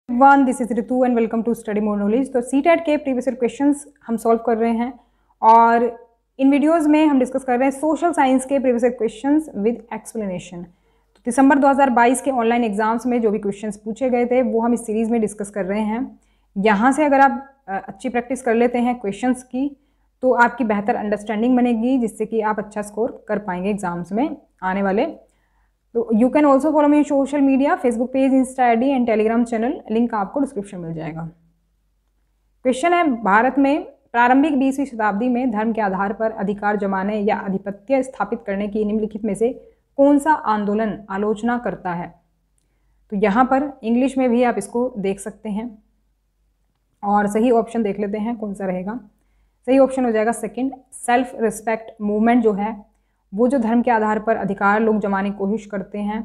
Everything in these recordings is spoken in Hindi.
One this is Ritu and welcome to study more knowledge. तो सीटेट के प्रीवियस ईयर क्वेश्चंस हम सॉल्व कर रहे हैं और इन वीडियोस में हम डिस्कस कर रहे हैं सोशल साइंस के previous year questions with explanation. तो दिसंबर 2022 के ऑनलाइन एग्जाम्स में जो भी क्वेश्चंस पूछे गए थे वो हम इस सीरीज में डिस्कस कर रहे हैं। यहाँ से अगर आप अच्छी प्रैक्टिस कर लेते हैं क्वेश्चंस की तो आपकी बेहतर अंडरस्टैंडिंग बनेगी, जिससे कि आप अच्छा स्कोर कर पाएंगे एग्जाम्स में आने वाले। तो you can also follow me social media, Facebook page, Insta ID and Telegram channel, link आपको डिस्क्रिप्शन मिल जाएगा। क्वेश्चन है, भारत में प्रारंभिक 20वीं शताब्दी में धर्म के आधार पर अधिकार जमाने या आधिपत्य स्थापित करने की निम्नलिखित में से कौन सा आंदोलन आलोचना करता है? तो यहाँ पर इंग्लिश में भी आप इसको देख सकते हैं और सही ऑप्शन देख लेते हैं कौन सा रहेगा। सही ऑप्शन हो जाएगा सेकंड, सेल्फ रिस्पेक्ट मूवमेंट जो है वो जो धर्म के आधार पर अधिकार लोग जमाने की कोशिश करते हैं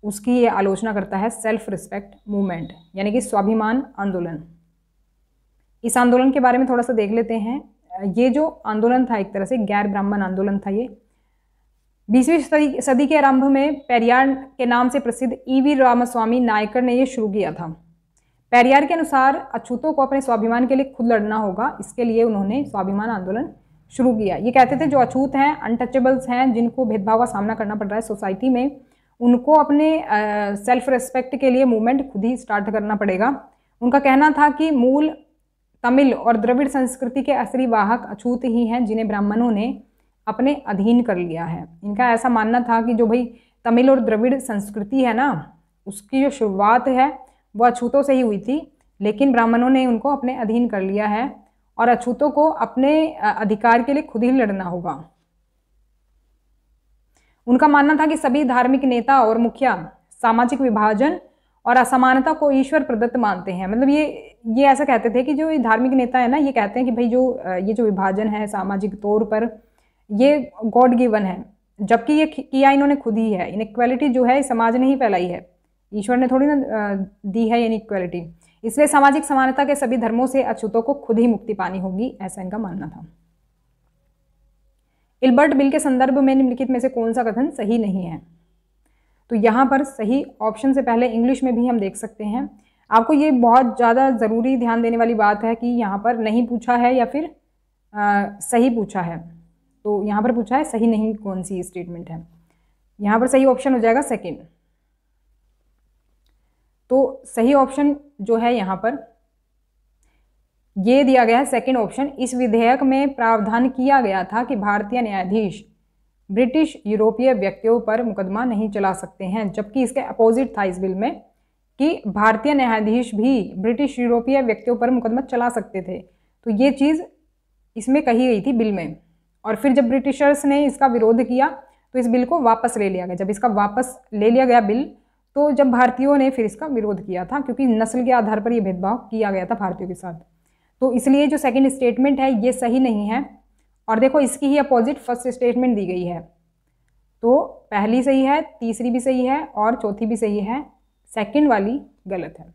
उसकी ये आलोचना करता है सेल्फ रिस्पेक्ट मूवमेंट, यानी कि स्वाभिमान आंदोलन। इस आंदोलन के बारे में थोड़ा सा देख लेते हैं। ये जो आंदोलन था एक तरह से गैर ब्राह्मण आंदोलन था। ये 20वीं सदी के आरंभ में पेरियार के नाम से प्रसिद्ध ईवी रामास्वामी नायकर ने ये शुरू किया था। पेरियार के अनुसार अछूतों को अपने स्वाभिमान के लिए खुद लड़ना होगा, इसके लिए उन्होंने स्वाभिमान आंदोलन शुरू किया। ये कहते थे जो अछूत हैं, अनटचेबल्स हैं, जिनको भेदभाव का सामना करना पड़ रहा है सोसाइटी में, उनको अपने सेल्फ रिस्पेक्ट के लिए मूवमेंट खुद ही स्टार्ट करना पड़ेगा। उनका कहना था कि मूल तमिल और द्रविड़ संस्कृति के असली वाहक अछूत ही हैं, जिन्हें ब्राह्मणों ने अपने अधीन कर लिया है। इनका ऐसा मानना था कि जो भाई तमिल और द्रविड़ संस्कृति है ना, उसकी जो शुरुआत है वो अछूतों से ही हुई थी, लेकिन ब्राह्मणों ने उनको अपने अधीन कर लिया है और अछूतों को अपने अधिकार के लिए खुद ही लड़ना होगा। उनका मानना था कि सभी धार्मिक नेता और मुखिया सामाजिक विभाजन और असमानता को ईश्वर प्रदत्त मानते हैं। मतलब ये ऐसा कहते थे कि जो धार्मिक नेता है ना, ये कहते हैं कि भाई ये जो विभाजन है सामाजिक तौर पर ये गॉड गिवन है, जबकि ये किया इन्होंने खुद ही है। इनइक्वालिटी जो है समाज ने ही फैलाई है, ईश्वर ने थोड़ी ना दी है इनइक्वालिटी। इसलिए सामाजिक समानता के सभी धर्मों से अछूतों को खुद ही मुक्ति पानी होगी, ऐसा इनका मानना था। इल्बर्ट बिल के संदर्भ में निम्नलिखित में से कौन सा कथन सही नहीं है? तो यहाँ पर सही ऑप्शन से पहले इंग्लिश में भी हम देख सकते हैं। आपको ये बहुत ज़्यादा ज़रूरी ध्यान देने वाली बात है कि यहाँ पर नहीं पूछा है या फिर सही पूछा है। तो यहाँ पर पूछा है सही नहीं कौन सी स्टेटमेंट है। यहाँ पर सही ऑप्शन हो जाएगा सेकेंड। तो सही ऑप्शन जो है यहाँ पर ये दिया गया है सेकंड ऑप्शन। इस विधेयक में प्रावधान किया गया था कि भारतीय न्यायाधीश ब्रिटिश यूरोपीय व्यक्तियों पर मुकदमा नहीं चला सकते हैं, जबकि इसके अपोजिट था इस बिल में कि भारतीय न्यायाधीश भी ब्रिटिश यूरोपीय व्यक्तियों पर मुकदमा चला सकते थे। तो ये चीज़ इसमें कही गई थी बिल में, और फिर जब ब्रिटिशर्स ने इसका विरोध किया तो इस बिल को वापस ले लिया गया। जब इसका वापस ले लिया गया बिल, तो जब भारतीयों ने फिर इसका विरोध किया था, क्योंकि नस्ल के आधार पर यह भेदभाव किया गया था भारतीयों के साथ। तो इसलिए जो सेकंड स्टेटमेंट है ये सही नहीं है। और देखो इसकी ही अपोजिट फर्स्ट स्टेटमेंट दी गई है, तो पहली सही है, तीसरी भी सही है और चौथी भी सही है, सेकंड वाली गलत है।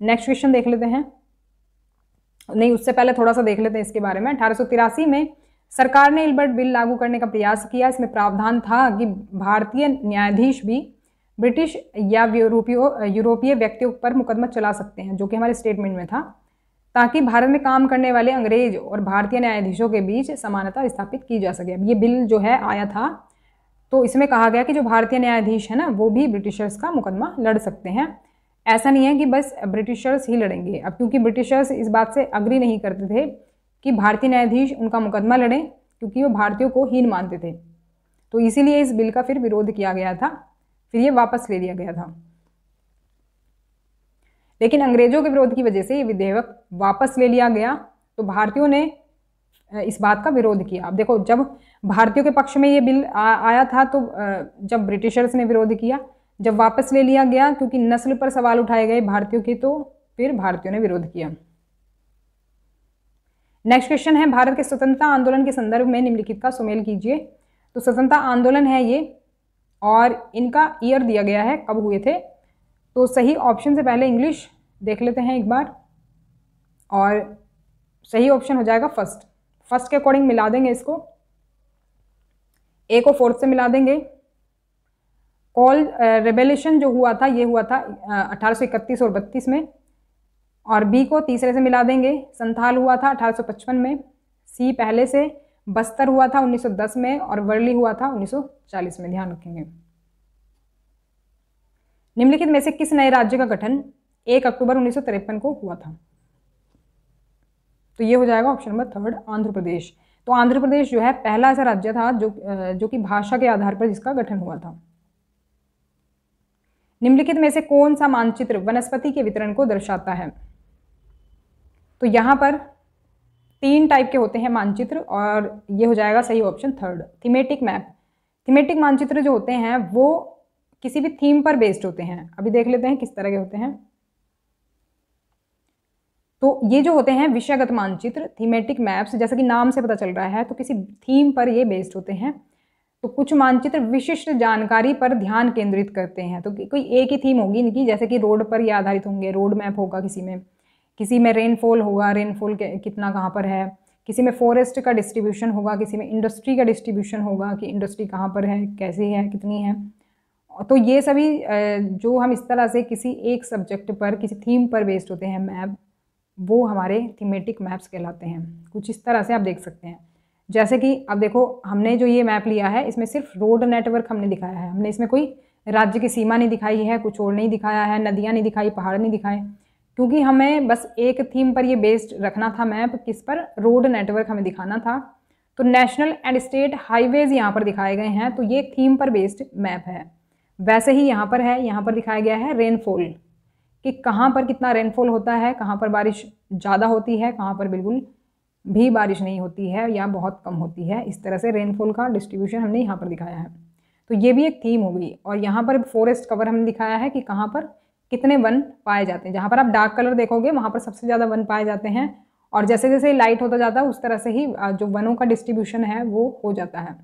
नेक्स्ट क्वेश्चन देख लेते हैं। नहीं, उससे पहले थोड़ा सा देख लेते हैं इसके बारे में। 1883 में सरकार ने इल्बर्ट बिल लागू करने का प्रयास किया। इसमें प्रावधान था कि भारतीय न्यायाधीश भी ब्रिटिश या यूरोपीय व्यक्तियों पर मुकदमा चला सकते हैं, जो कि हमारे स्टेटमेंट में था, ताकि भारत में काम करने वाले अंग्रेज और भारतीय न्यायाधीशों के बीच समानता स्थापित की जा सके। अब ये बिल जो है आया था, तो इसमें कहा गया कि जो भारतीय न्यायाधीश है ना वो भी ब्रिटिशर्स का मुकदमा लड़ सकते हैं। ऐसा नहीं है कि बस ब्रिटिशर्स ही लड़ेंगे। अब क्योंकि ब्रिटिशर्स इस बात से अग्री नहीं करते थे कि भारतीय न्यायाधीश उनका मुकदमा लड़ें, क्योंकि वो भारतीयों को हीन मानते थे, तो इसीलिए इस बिल का फिर विरोध किया गया था, फिर ये वापस ले लिया गया था। लेकिन अंग्रेजों के विरोध की वजह से ये विधेयक वापस ले लिया गया, तो भारतीयों ने इस बात का विरोध किया। अब देखो, जब भारतीयों के पक्ष में ये बिल आया था तो जब ब्रिटिशर्स ने विरोध किया, जब वापस ले लिया गया क्योंकि नस्ल पर सवाल उठाए गए भारतीयों के, तो फिर भारतीयों ने विरोध किया। नेक्स्ट क्वेश्चन है, भारत के स्वतंत्रता आंदोलन के संदर्भ में निम्नलिखित का सुमेल कीजिए। तो स्वतंत्रता आंदोलन है ये, और इनका ईयर दिया गया है कब हुए थे। तो सही ऑप्शन से पहले इंग्लिश देख लेते हैं एक बार, और सही ऑप्शन हो जाएगा फर्स्ट। फर्स्ट के अकॉर्डिंग मिला देंगे इसको, ए को फोर्थ से मिला देंगे कॉल रेबेलेशन जो हुआ था ये हुआ था 1831 और 32 में, और बी को तीसरे से मिला देंगे, संथाल हुआ था 1855 में, सी पहले से, बस्तर हुआ था 1910 में, और वर्ली हुआ था 1940 में, ध्यान रखेंगे। निम्नलिखित में से किस नए राज्य का गठन 1 अक्टूबर 1953 को हुआ था? तो ये हो जाएगा ऑप्शन नंबर 3 आंध्र प्रदेश। तो आंध्र प्रदेश जो है पहला ऐसा राज्य था जो कि भाषा के आधार पर जिसका गठन हुआ था। निम्नलिखित में से कौन सा मानचित्र वनस्पति के वितरण को दर्शाता है? तो यहाँ पर 3 टाइप के होते हैं मानचित्र, और ये हो जाएगा सही ऑप्शन 3 थीमेटिक मैप। थीमेटिक मानचित्र जो होते हैं वो किसी भी थीम पर बेस्ड होते हैं। अभी देख लेते हैं किस तरह के होते हैं। तो ये जो होते हैं विषयगत मानचित्र, थीमेटिक मैप्स, जैसा कि नाम से पता चल रहा है तो किसी थीम पर ये बेस्ड होते हैं। तो कुछ मानचित्र विशिष्ट जानकारी पर ध्यान केंद्रित करते हैं। तो कोई एक ही थीम होगी इनकी, जैसे कि रोड पर ये आधारित होंगे, रोड मैप होगा किसी में रेनफॉल होगा, रेनफॉल कितना कहाँ पर है, किसी में फॉरेस्ट का डिस्ट्रीब्यूशन होगा, किसी में इंडस्ट्री का डिस्ट्रीब्यूशन होगा कि इंडस्ट्री कहाँ पर है, कैसी है, कितनी है। तो ये सभी जो हम इस तरह से किसी एक सब्जेक्ट पर, किसी थीम पर बेस्ड होते हैं मैप, वो हमारे थीमेटिक मैप्स कहलाते हैं। कुछ इस तरह से आप देख सकते हैं। जैसे कि अब देखो, हमने जो ये मैप लिया है इसमें सिर्फ रोड नेटवर्क हमने दिखाया है, हमने इसमें कोई राज्य की सीमा नहीं दिखाई है, कुछ और नहीं दिखाया है, नदियाँ नहीं दिखाई, पहाड़ नहीं दिखाए, क्योंकि हमें बस एक थीम पर ये बेस्ड रखना था मैप, किस पर, रोड नेटवर्क हमें दिखाना था। तो नेशनल एंड स्टेट हाईवेज यहाँ पर दिखाए गए हैं, तो ये थीम पर बेस्ड मैप है। वैसे ही यहाँ पर है, यहाँ पर दिखाया गया है रेनफॉल, कि कहाँ पर कितना रेनफॉल होता है, कहाँ पर बारिश ज़्यादा होती है, कहाँ पर बिल्कुल भी बारिश नहीं होती है या बहुत कम होती है। इस तरह से रेनफॉल का डिस्ट्रीब्यूशन हमने यहाँ पर दिखाया है। तो ये भी एक थीम हो गई। और यहाँ पर फॉरेस्ट कवर हमने दिखाया है कि कहाँ पर कितने वन पाए जाते हैं। जहाँ पर आप डार्क कलर देखोगे वहाँ पर सबसे ज़्यादा वन पाए जाते हैं, और जैसे जैसे लाइट होता जाता है उस तरह से ही जो वनों का डिस्ट्रीब्यूशन है वो हो जाता है।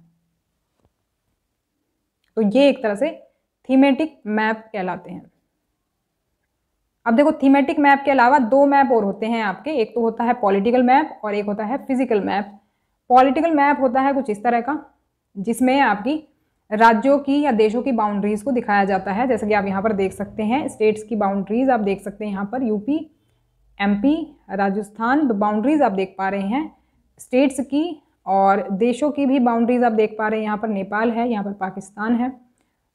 तो ये एक तरह से थीमेटिक मैप कहलाते हैं। अब देखो, थीमेटिक मैप के अलावा 2 मैप और होते हैं आपके, एक तो होता है पॉलिटिकल मैप और एक होता है फिजिकल मैप। पॉलिटिकल मैप होता है कुछ इस तरह का, जिसमें आपकी राज्यों की या देशों की बाउंड्रीज को दिखाया जाता है। जैसे कि आप यहाँ पर देख सकते हैं स्टेट्स की बाउंड्रीज आप देख सकते हैं, यहाँ पर यूपी, एमपी, राजस्थान, तो बाउंड्रीज आप देख पा रहे हैं स्टेट्स की, और देशों की भी बाउंड्रीज आप देख पा रहे हैं। यहाँ पर नेपाल है, यहाँ पर पाकिस्तान है।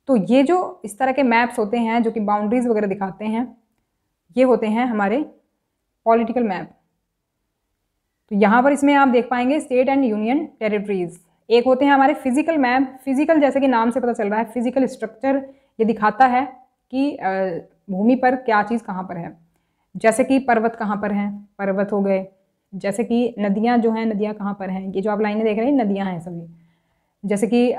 तो ये जो इस तरह के मैप्स होते हैं जो कि बाउंड्रीज वगैरह दिखाते हैं, ये होते हैं हमारे पॉलिटिकल मैप। तो यहाँ पर इसमें आप देख पाएंगे स्टेट एंड यूनियन टेरिटरीज। एक होते हैं हमारे फिजिकल मैप। फिजिकल जैसे कि नाम से पता चल रहा है, फिजिकल स्ट्रक्चर ये दिखाता है कि भूमि पर क्या चीज़ कहाँ पर है। जैसे कि पर्वत कहाँ पर हैं, पर्वत हो गए। जैसे कि नदियाँ जो हैं, नदियाँ कहाँ पर हैं, ये जो आप लाइनें देख रहे हैं नदियाँ हैं सभी। जैसे कि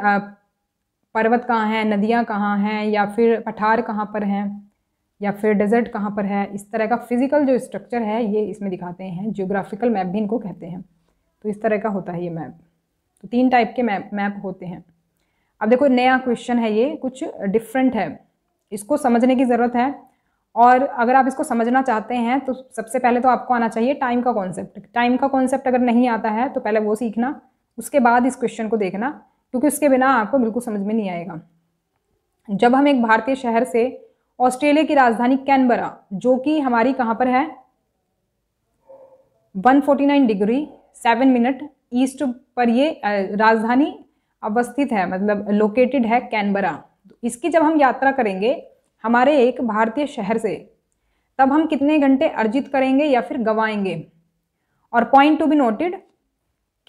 पर्वत कहाँ हैं, नदियाँ कहाँ हैं, या फिर पठार कहाँ पर हैं, या फिर डेजर्ट कहाँ पर है। इस तरह का फिजिकल जो स्ट्रक्चर है ये इसमें दिखाते हैं। जियोग्राफिकल मैप भी इनको कहते हैं। तो इस तरह का होता है ये मैप। तो 3 टाइप के मैप होते हैं। अब देखो, नया क्वेश्चन है, ये कुछ डिफरेंट है, इसको समझने की ज़रूरत है। और अगर आप इसको समझना चाहते हैं तो सबसे पहले तो आपको आना चाहिए टाइम का कॉन्सेप्ट। टाइम का कॉन्सेप्ट अगर नहीं आता है तो पहले वो सीखना, उसके बाद इस क्वेश्चन को देखना, क्योंकि उसके बिना आपको बिल्कुल समझ में नहीं आएगा। जब हम एक भारतीय शहर से ऑस्ट्रेलिया की राजधानी कैनबरा, जो कि हमारी कहाँ पर है, 149 डिग्री 7 मिनट ईस्ट पर ये राजधानी अवस्थित है, मतलब लोकेटेड है कैनबरा। इसकी जब हम यात्रा करेंगे हमारे एक भारतीय शहर से, तब हम कितने घंटे अर्जित करेंगे या फिर गंवाएंगे। और पॉइंट टू बी नोटेड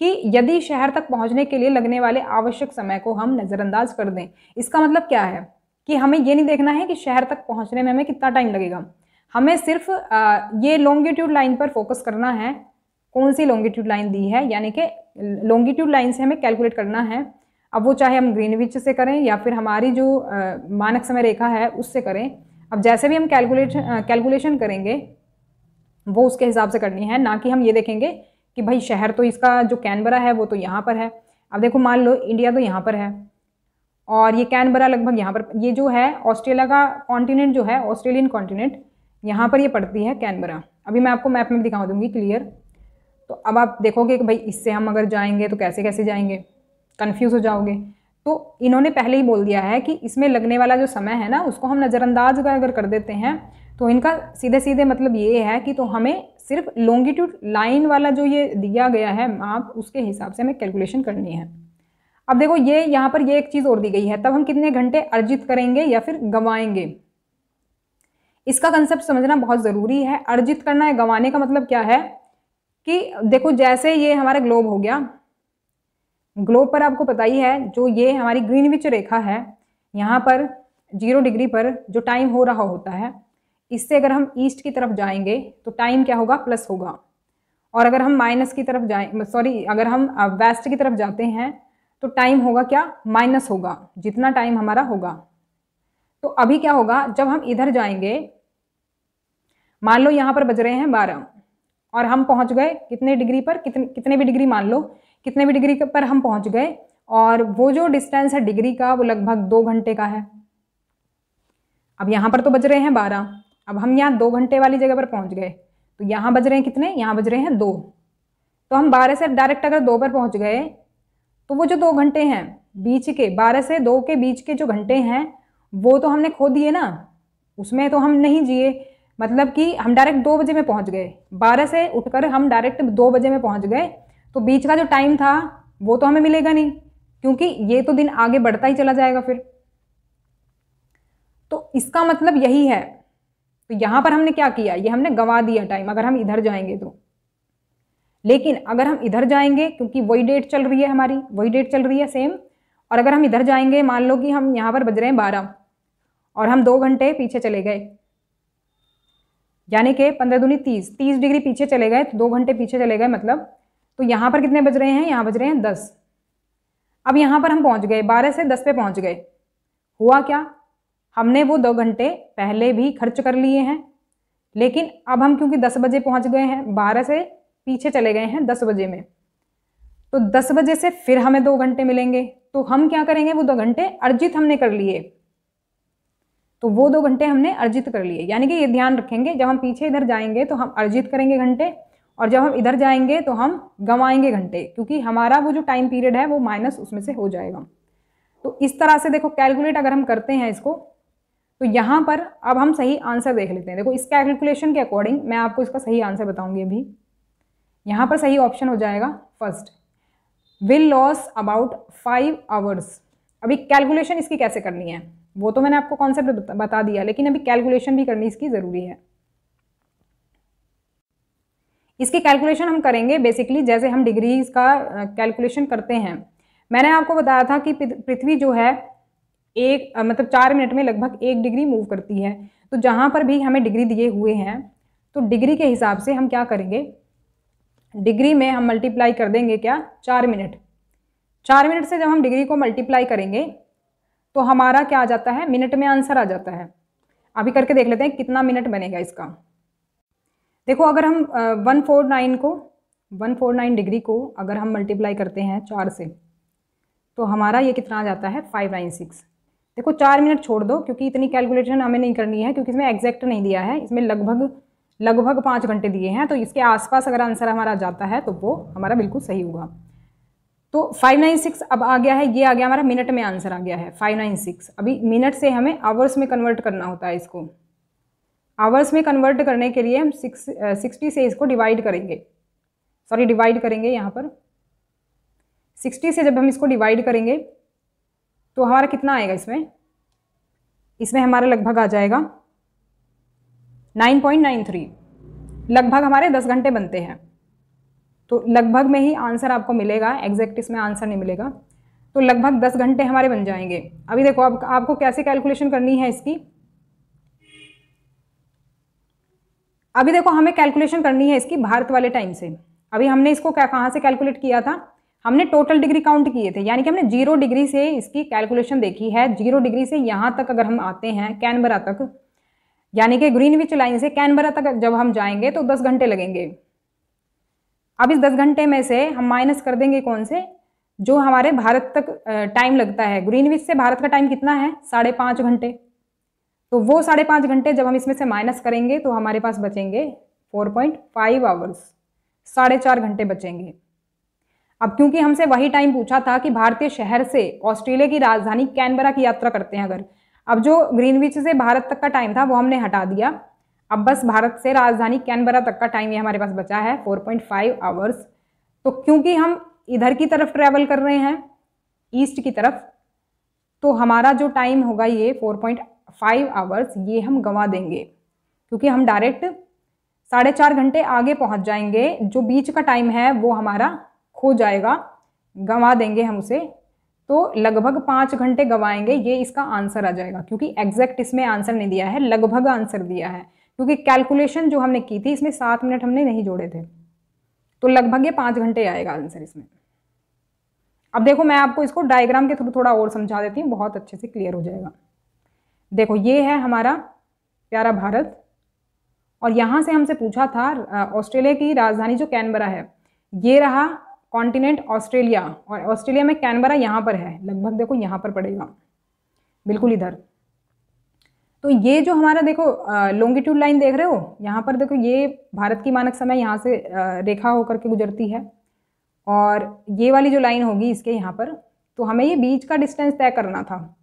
कि यदि शहर तक पहुंचने के लिए लगने वाले आवश्यक समय को हम नज़रअंदाज कर दें, इसका मतलब क्या है कि हमें ये नहीं देखना है कि शहर तक पहुंचने में हमें कितना टाइम लगेगा, हमें सिर्फ ये लॉन्गिट्यूड लाइन पर फोकस करना है। कौन सी लॉन्गिट्यूड लाइन दी है, यानी कि लॉन्गिट्यूड लाइन से हमें कैलकुलेट करना है। अब वो चाहे हम ग्रीनविच से करें या फिर हमारी जो मानक समय रेखा है उससे करें। अब जैसे भी हम कैलकुलेशन करेंगे वो उसके हिसाब से करनी है, ना कि हम ये देखेंगे कि भाई शहर तो इसका जो कैनबरा है वो तो यहाँ पर है। अब देखो, मान लो इंडिया तो यहाँ पर है और ये कैनबरा लगभग यहाँ पर, ये जो है ऑस्ट्रेलिया का कॉन्टिनेंट जो है, ऑस्ट्रेलियन कॉन्टिनेंट, यहाँ पर ये पड़ती है कैनबरा। अभी मैं आपको मैप में दिखा दूंगी क्लियर। तो अब आप देखोगे कि भाई इससे हम अगर जाएंगे तो कैसे कैसे जाएंगे, कन्फ्यूज़ हो जाओगे। तो इन्होंने पहले ही बोल दिया है कि इसमें लगने वाला जो समय है ना, उसको हम नज़रअंदाज अगर कर देते हैं तो इनका सीधे सीधे मतलब ये है कि तो हमें सिर्फ लॉन्गिट्यूड लाइन वाला जो ये दिया गया है माप, उसके हिसाब से हमें कैलकुलेशन करनी है। अब देखो ये यहाँ पर ये एक चीज़ और दी गई है, तब हम कितने घंटे अर्जित करेंगे या फिर गंवाएंगे, इसका कंसेप्ट समझना बहुत ज़रूरी है। अर्जित करना है, गंवाने का मतलब क्या है कि देखो जैसे ये हमारा ग्लोब हो गया, ग्लोब पर आपको पता ही है जो ये हमारी ग्रीनविच रेखा है, यहाँ पर 0 डिग्री पर जो टाइम हो रहा होता है, इससे अगर हम ईस्ट की तरफ जाएंगे तो टाइम क्या होगा, प्लस होगा। और अगर हम माइनस की तरफ जाए अगर हम वेस्ट की तरफ जाते हैं तो टाइम होगा क्या, माइनस होगा, जितना टाइम हमारा होगा। तो अभी क्या होगा, जब हम इधर जाएंगे, मान लो यहाँ पर बज रहे हैं 12 और हम पहुँच गए कितने डिग्री पर, कितने भी डिग्री मान लो, कितने भी डिग्री पर हम पहुँच गए, और वो जो डिस्टेंस है डिग्री का वो लगभग 2 घंटे का है। अब यहाँ पर तो बज रहे हैं 12, अब हम यहाँ 2 घंटे वाली जगह पर पहुँच गए, तो यहाँ बज रहे हैं कितने, यहाँ बज रहे हैं 2। तो हम 12 से डायरेक्ट अगर 2 पर पहुँच गए तो वो जो 2 घंटे हैं बीच के, 12 से 2 के बीच के जो घंटे हैं वो तो हमने खो दिए ना, उसमें तो हम नहीं जिए। मतलब कि हम डायरेक्ट 2 बजे में पहुंच गए, 12 से उठकर हम डायरेक्ट 2 बजे में पहुंच गए, तो बीच का जो टाइम था वो तो हमें मिलेगा नहीं, क्योंकि ये तो दिन आगे बढ़ता ही चला जाएगा फिर। तो इसका मतलब यही है। तो यहाँ पर हमने क्या किया, ये हमने गंवा दिया टाइम अगर हम इधर जाएंगे तो। लेकिन अगर हम इधर जाएंगे, क्योंकि वही डेट चल रही है हमारी, वही डेट चल रही है सेम, और अगर हम इधर जाएंगे, मान लो कि हम यहाँ पर बज रहे हैं 12 और हम 2 घंटे पीछे चले गए, यानी कि 15 दूनी 30 डिग्री पीछे चले गए, तो 2 घंटे पीछे चले गए मतलब, तो यहाँ पर कितने बज रहे हैं, यहाँ बज रहे हैं 10। अब यहाँ पर हम पहुँच गए, 12 से 10 पे पहुँच गए, हुआ क्या, हमने वो 2 घंटे पहले भी खर्च कर लिए हैं, लेकिन अब हम क्योंकि 10 बजे पहुँच गए हैं, 12 से पीछे चले गए हैं 10 बजे में, तो 10 बजे से फिर हमें 2 घंटे मिलेंगे, तो हम क्या करेंगे, वो 2 घंटे अर्जित हमने कर लिए, तो वो 2 घंटे हमने अर्जित कर लिए। यानी कि ये ध्यान रखेंगे, जब हम पीछे इधर जाएंगे तो हम अर्जित करेंगे घंटे, और जब हम इधर जाएंगे तो हम गंवाएंगे घंटे, क्योंकि हमारा वो जो टाइम पीरियड है वो माइनस उसमें से हो जाएगा। तो इस तरह से देखो कैलकुलेट अगर हम करते हैं इसको, तो यहाँ पर अब हम सही आंसर देख लेते हैं। देखो इस कैलकुलेशन के अकॉर्डिंग मैं आपको इसका सही आंसर बताऊंगी अभी। यहाँ पर सही ऑप्शन हो जाएगा first, will loss about 5 hours. अभी कैलकुलेशन इसकी कैसे करनी है वो तो मैंने आपको कॉन्सेप्ट बता दिया, लेकिन अभी कैलकुलेशन भी करनी इसकी ज़रूरी है। इसकी कैलकुलेशन हम करेंगे बेसिकली जैसे हम डिग्रीज का कैलकुलेशन करते हैं। मैंने आपको बताया था कि पृथ्वी जो है मतलब 4 मिनट में लगभग 1 डिग्री मूव करती है। तो जहाँ पर भी हमें डिग्री दिए हुए हैं, तो डिग्री के हिसाब से हम क्या करेंगे, डिग्री में हम मल्टीप्लाई कर देंगे क्या, 4 मिनट। 4 मिनट से जब हम डिग्री को मल्टीप्लाई करेंगे तो हमारा क्या आ जाता है, मिनट में आंसर आ जाता है। अभी करके देख लेते हैं कितना मिनट बनेगा इसका। देखो अगर हम 149 डिग्री को अगर हम मल्टीप्लाई करते हैं 4 से, तो हमारा ये कितना आ जाता है, 596। देखो 4 मिनट छोड़ दो, क्योंकि इतनी कैलकुलेशन हमें नहीं करनी है, क्योंकि इसमें एग्जैक्ट नहीं दिया है, इसमें लगभग 5 घंटे दिए हैं। तो इसके आसपास अगर आंसर हमारा जाता है तो वो हमारा बिल्कुल सही होगा। तो 596 अब आ गया है, ये आ गया हमारा मिनट में आंसर आ गया है 596। अभी मिनट से हमें आवर्स में कन्वर्ट करना होता है इसको। आवर्स में कन्वर्ट करने के लिए हम 60 से इसको डिवाइड करेंगे, यहाँ पर 60 से जब हम इसको डिवाइड करेंगे तो हमारा कितना आएगा, इसमें हमारा लगभग आ जाएगा 9.93, लगभग हमारे 10 घंटे बनते हैं। तो लगभग में ही आंसर आपको मिलेगा, एग्जैक्ट इसमें आंसर नहीं मिलेगा। तो लगभग 10 घंटे हमारे बन जाएंगे। अभी देखो अब आपको कैसे कैलकुलेशन करनी है इसकी। अभी देखो हमें कैलकुलेशन करनी है इसकी भारत वाले टाइम से। अभी हमने इसको कहाँ से कैलकुलेट किया था, हमने टोटल डिग्री काउंट किए थे, यानी कि हमने 0 डिग्री से इसकी कैलकुलेशन देखी है। 0 डिग्री से यहाँ तक अगर हम आते हैं कैनबरा तक, यानी कि ग्रीनविच लाइन से कैनबरा तक जब हम जाएंगे तो 10 घंटे लगेंगे। अब इस 10 घंटे में से हम माइनस कर देंगे कौन से, जो हमारे भारत तक टाइम लगता है। ग्रीनविच से भारत का टाइम कितना है, 5.5 घंटे। तो वो 5.5 घंटे जब हम इसमें से माइनस करेंगे तो हमारे पास बचेंगे 4.5 आवर्स, 4.5 घंटे बचेंगे। अब क्योंकि हमसे वही टाइम पूछा था कि भारतीय शहर से ऑस्ट्रेलिया की राजधानी कैनबरा की यात्रा करते हैं अगर, अब जो ग्रीनविच से भारत तक का टाइम था वो हमने हटा दिया, अब बस भारत से राजधानी कैनबरा तक का टाइम ये हमारे पास बचा है 4.5 आवर्स। तो क्योंकि हम इधर की तरफ ट्रैवल कर रहे हैं ईस्ट की तरफ, तो हमारा जो टाइम होगा ये 4.5 आवर्स ये हम गंवा देंगे, क्योंकि हम डायरेक्ट 4.5 घंटे आगे पहुंच जाएंगे, जो बीच का टाइम है वो हमारा खो जाएगा, गंवा देंगे हम उसे। तो लगभग 5 घंटे गंवाएंगे, ये इसका आंसर आ जाएगा, क्योंकि एग्जैक्ट इसमें आंसर नहीं दिया है, लगभग आंसर दिया है, क्योंकि कैलकुलेशन जो हमने की थी इसमें 7 मिनट हमने नहीं जोड़े थे, तो लगभग ये 5 घंटे आएगा आंसर इसमें। अब देखो मैं आपको इसको डायग्राम के थ्रू थोड़ा और समझा देती हूँ, बहुत अच्छे से क्लियर हो जाएगा। देखो ये है हमारा प्यारा भारत, और यहाँ से हमसे पूछा था ऑस्ट्रेलिया की राजधानी जो कैनबरा है, ये रहा कॉन्टिनेंट ऑस्ट्रेलिया, और ऑस्ट्रेलिया में कैनबरा यहाँ पर है, लगभग देखो यहाँ पर पड़ेगा बिल्कुल इधर। तो ये जो हमारा देखो लॉन्गिट्यूड लाइन देख रहे हो, यहाँ पर देखो ये भारत की मानक समय यहाँ से रेखा होकर के गुजरती है, और ये वाली जो लाइन होगी इसके यहाँ पर, तो हमें ये बीच का डिस्टेंस तय करना था,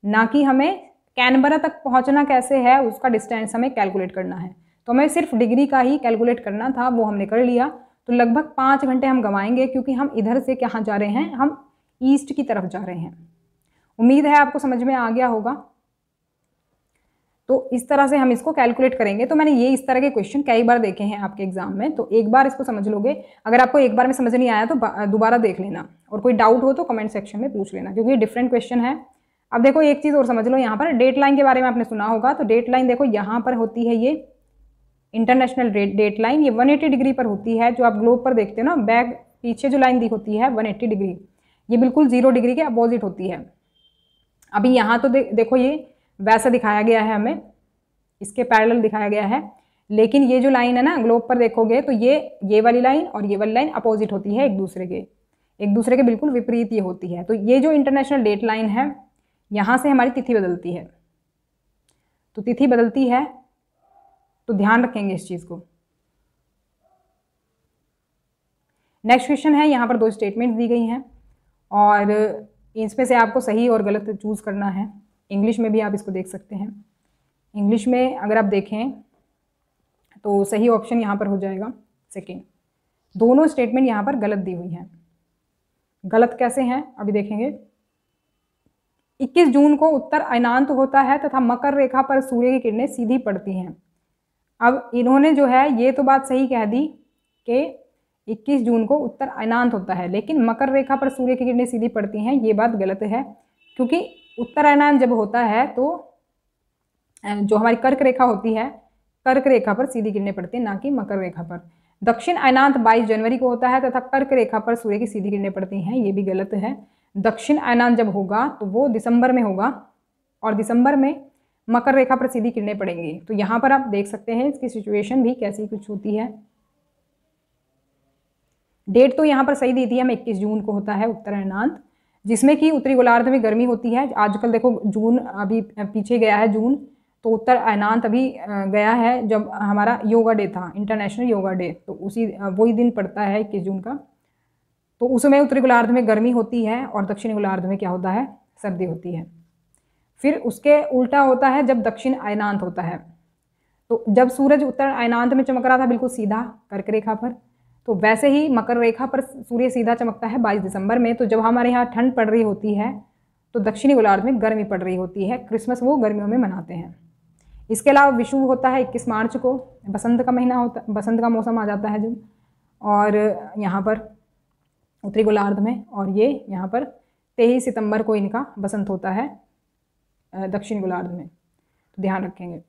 ना कि हमें कैनबरा तक पहुँचना कैसे है उसका डिस्टेंस हमें कैलकुलेट करना है। तो हमें सिर्फ डिग्री का ही कैलकुलेट करना था, वो हमने कर लिया। तो लगभग 5 घंटे हम गंवाएंगे, क्योंकि हम इधर से कहाँ जा रहे हैं, हम ईस्ट की तरफ जा रहे हैं। उम्मीद है आपको समझ में आ गया होगा। तो इस तरह से हम इसको कैलकुलेट करेंगे। तो मैंने ये इस तरह के क्वेश्चन कई बार देखे हैं आपके एग्जाम में, तो एक बार इसको समझ लोगे। अगर आपको एक बार में समझ नहीं आया तो दोबारा देख लेना, और कोई डाउट हो तो कमेंट सेक्शन में पूछ लेना, क्योंकि ये डिफरेंट क्वेश्चन है। अब देखो एक चीज़ और समझ लो, यहाँ पर डेट लाइन के बारे में आपने सुना होगा। तो डेट लाइन देखो यहाँ पर होती है ये इंटरनेशनल डेट लाइन, ये 180 डिग्री पर होती है। जो आप ग्लोब पर देखते हो ना, बैक पीछे जो लाइन दी होती है 180 डिग्री, ये बिल्कुल 0 डिग्री के अपोजिट होती है। अभी यहाँ तो देखो ये वैसा दिखाया गया है, हमें इसके पैरेलल दिखाया गया है, लेकिन ये जो लाइन है ना ग्लोब पर देखोगे तो ये वाली लाइन और ये वाली लाइन अपोजिट होती है एक दूसरे के बिल्कुल विपरीत ये होती है। तो ये जो इंटरनेशनल डेट लाइन है, यहाँ से हमारी तिथि बदलती है। तो तिथि बदलती है, तो ध्यान रखेंगे इस चीज़ को। नेक्स्ट क्वेश्चन है, यहाँ पर 2 स्टेटमेंट दी गई हैं, और इसमें से आपको सही और गलत चूज़ करना है। इंग्लिश में भी आप इसको देख सकते हैं। इंग्लिश में अगर आप देखें तो सही ऑप्शन यहाँ पर हो जाएगा सेकेंड। दोनों स्टेटमेंट यहाँ पर गलत दी हुई हैं। गलत कैसे हैं अभी देखेंगे। 21 जून को उत्तर अयनांत होता है तथा मकर रेखा पर सूर्य की किरणें सीधी पड़ती हैं। अब इन्होंने जो है ये तो बात सही कह दी कि 21 जून को उत्तर अयनांत होता है, लेकिन मकर रेखा पर सूर्य की किरणें सीधी पड़ती हैं, ये बात गलत है। क्योंकि उत्तर अयनांत जब होता है तो जो हमारी कर्क रेखा होती है, कर्क रेखा पर सीधी किरणें पड़ती हैं, ना कि मकर रेखा पर। दक्षिण अयनांत 22 जनवरी को होता है तथा कर्क रेखा पर सूर्य की सीधी किरणें पड़ती हैं, ये भी गलत है। दक्षिण अयनांत जब होगा तो वो दिसंबर में होगा, और दिसंबर में मकर रेखा पर सीधी किरणें पड़ेंगी। तो यहाँ पर आप देख सकते हैं इसकी सिचुएशन भी कैसी कुछ होती है। डेट तो यहाँ पर सही दी थी हमें, 21 जून को होता है उत्तर अयनांत, जिसमें कि उत्तरी गोलार्ध में गर्मी होती है। आजकल देखो जून अभी पीछे गया है जून, तो उत्तर अयनांत अभी गया है जब हमारा योगा डे था, इंटरनेशनल योगा डे, तो वही दिन पड़ता है 21 जून का। तो उसमें उत्तरी गोलार्ध में गर्मी होती है और दक्षिणी गोलार्ध में क्या होता है, सर्दी होती है। फिर उसके उल्टा होता है जब दक्षिण अयनांत होता है। तो जब सूरज उत्तर अयनांत में चमक रहा था बिल्कुल सीधा कर्क रेखा पर, तो वैसे ही मकर रेखा पर सूर्य सीधा चमकता है 22 दिसंबर में। तो जब हमारे यहाँ ठंड पड़ रही होती है तो दक्षिणी गोलार्ध में गर्मी पड़ रही होती है। क्रिसमस वो गर्मियों में मनाते हैं। इसके अलावा विषु होता है 21 मार्च को, बसंत का महीना होता, बसंत का मौसम आ जाता है जब, और यहाँ पर उत्तरी गोलार्ध में, और ये यहाँ पर 23 सितंबर को इनका बसंत होता है दक्षिणी गोलार्ध में। तो ध्यान रखेंगे।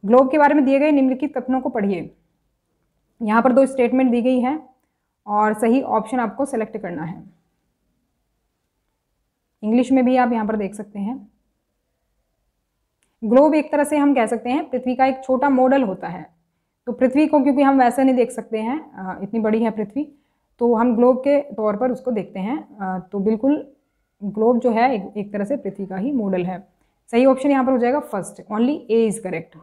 ग्लोब के बारे में दिए गए निम्नलिखित कथनों को पढ़िए। यहाँ पर 2 स्टेटमेंट दी गई है और सही ऑप्शन आपको सेलेक्ट करना है। इंग्लिश में भी आप यहाँ पर देख सकते हैं। ग्लोब एक तरह से हम कह सकते हैं पृथ्वी का एक छोटा मॉडल होता है। तो पृथ्वी को क्योंकि हम वैसे नहीं देख सकते हैं, इतनी बड़ी है पृथ्वी, तो हम ग्लोब के तौर पर उसको देखते हैं। तो बिल्कुल ग्लोब जो है एक तरह से पृथ्वी का ही मॉडल है। सही ऑप्शन यहाँ पर हो जाएगा first, only A is correct.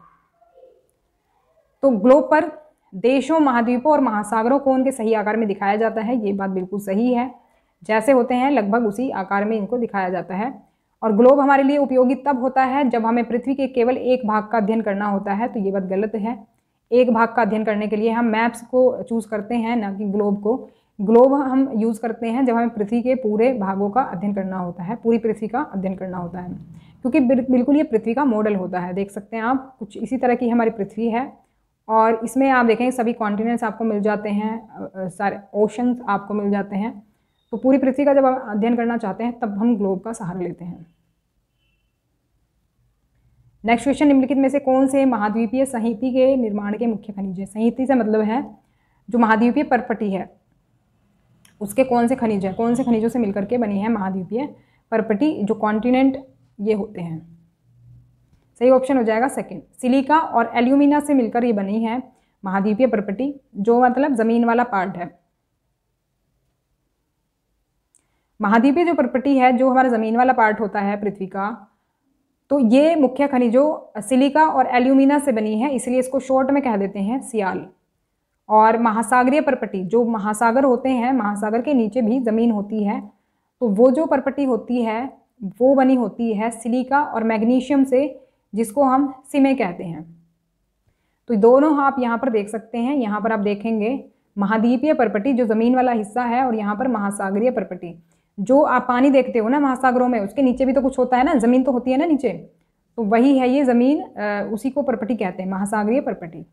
तो ग्लोब पर देशों, महाद्वीपों और महासागरों को उनके सही आकार में दिखाया जाता है। ये बात बिल्कुल सही है, जैसे होते हैं लगभग उसी आकार में इनको दिखाया जाता है। और ग्लोब हमारे लिए उपयोगी तब होता है जब हमें पृथ्वी के केवल एक भाग का अध्ययन करना होता है, तो ये बात गलत है। एक भाग का अध्ययन करने के लिए हम मैप्स को चूज़ करते हैं, ना कि ग्लोब को। ग्लोब हम यूज़ करते हैं जब हमें पृथ्वी के पूरे भागों का अध्ययन करना होता है, पूरी पृथ्वी का अध्ययन करना होता है, क्योंकि बिल्कुल ये पृथ्वी का मॉडल होता है। देख सकते हैं आप, कुछ इसी तरह की हमारी पृथ्वी है और इसमें आप देखेंगे सभी कॉन्टिनेंट्स आपको मिल जाते हैं, सारे ओशंस आपको मिल जाते हैं। तो पूरी पृथ्वी का जब हम अध्ययन करना चाहते हैं तब हम ग्लोब का सहारा लेते हैं। नेक्स्ट क्वेश्चन, निम्नलिखित में से कौन से महाद्वीपीय संहति के निर्माण के मुख्य खनिज है? संहति से मतलब है जो महाद्वीपीय परपटी है उसके कौन से खनिज हैं, कौन से खनिजों से मिलकर के बनी है महाद्वीपीय परपटी, जो कॉन्टिनेंट ये होते हैं। सही ऑप्शन हो जाएगा सेकंड, सिलिका और एल्यूमिना से मिलकर ये बनी है महाद्वीपीय परपटी, जो मतलब जमीन वाला पार्ट है। महाद्वीपीय जो परपटी है, जो हमारा जमीन वाला पार्ट होता है पृथ्वी का, तो ये मुख्य खनिजों सिलिका और एल्यूमिना से बनी है, इसलिए इसको शॉर्ट में कह देते हैं सियाल। और महासागरीय परपटी, जो महासागर होते हैं, महासागर के नीचे भी ज़मीन होती है, तो वो जो परपटी होती है वो बनी होती है सिलिका और मैग्नीशियम से, जिसको हम सिमे कहते हैं। तो दोनों आप यहाँ पर देख सकते हैं, यहाँ पर आप देखेंगे महाद्वीपीय परपटी जो ज़मीन वाला हिस्सा है, और यहाँ पर महासागरीय परपटी। जो आप पानी देखते हो ना महासागरों में, उसके नीचे भी तो कुछ होता है ना, ज़मीन तो होती है ना नीचे, तो वही है ये ज़मीन, उसी को परपटी कहते हैं, महासागरीय परपटी।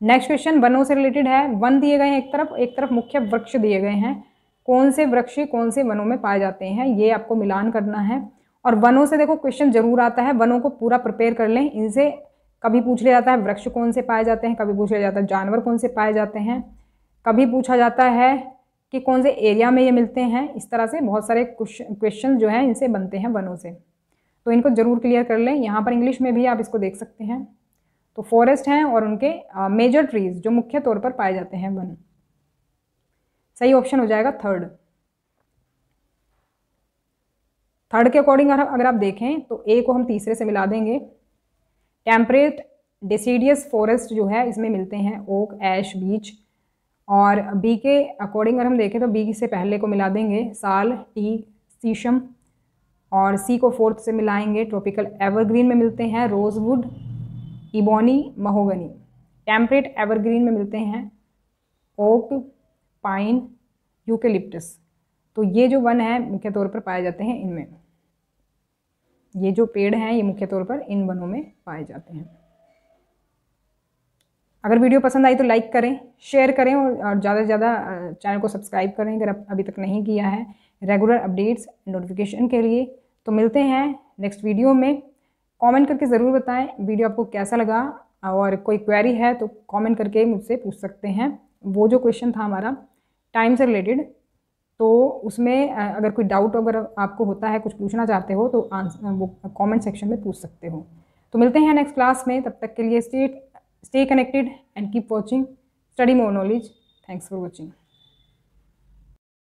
नेक्स्ट क्वेश्चन वनों से रिलेटेड है। वन दिए गए हैं एक तरफ मुख्य वृक्ष दिए गए हैं। कौन से वृक्ष कौन से वनों में पाए जाते हैं, ये आपको मिलान करना है। और वनों से देखो क्वेश्चन जरूर आता है, वनों को पूरा प्रिपेयर कर लें। इनसे कभी पूछ लिया जाता है वृक्ष कौन से पाए जाते हैं, कभी पूछ लिया जाता है जानवर कौन से पाए जाते हैं, कभी पूछा जाता है कि कौन से एरिया में ये मिलते हैं। इस तरह से बहुत सारे क्वेश्चन जो हैं इनसे बनते हैं वनों से, तो इनको जरूर क्लियर कर लें। यहाँ पर इंग्लिश में भी आप इसको देख सकते हैं। तो फॉरेस्ट हैं और उनके मेजर ट्रीज जो मुख्य तौर पर पाए जाते हैं वन। सही ऑप्शन हो जाएगा थर्ड के अकॉर्डिंग अगर आप देखें तो ए को हम तीसरे से मिला देंगे। टेम्परेट डेसिडियस फॉरेस्ट जो है इसमें मिलते हैं ओक, ऐश, बीच। और बी के अकॉर्डिंग अगर हम देखें तो बी से पहले को मिला देंगे साल, टी, शीशम। और सी को फोर्थ से मिलाएंगे, ट्रॉपिकल एवरग्रीन में मिलते हैं rosewood, ebony, mahogany. Temperate evergreen में मिलते हैं ओक, पाइन, यूकेलिप्टस। तो ये जो वन है मुख्य तौर पर पाए जाते हैं इनमें, ये जो पेड़ हैं ये मुख्य तौर पर इन वनों में पाए जाते हैं। अगर वीडियो पसंद आई तो लाइक करें, शेयर करें और ज़्यादा से ज़्यादा चैनल को सब्सक्राइब करें अगर अभी तक नहीं किया है रेगुलर अपडेट्स नोटिफिकेशन के लिए। तो मिलते हैं नेक्स्ट वीडियो में। कमेंट करके ज़रूर बताएं वीडियो आपको कैसा लगा, और कोई क्वेरी है तो कमेंट करके मुझसे पूछ सकते हैं। वो जो क्वेश्चन था हमारा टाइम से रिलेटेड, तो उसमें अगर कोई डाउट अगर आपको होता है, कुछ पूछना चाहते हो, तो वो कमेंट सेक्शन में पूछ सकते हो। तो मिलते हैं नेक्स्ट क्लास में, तब तक के लिए stay connected and keep watching study more knowledge. Thanks for watching.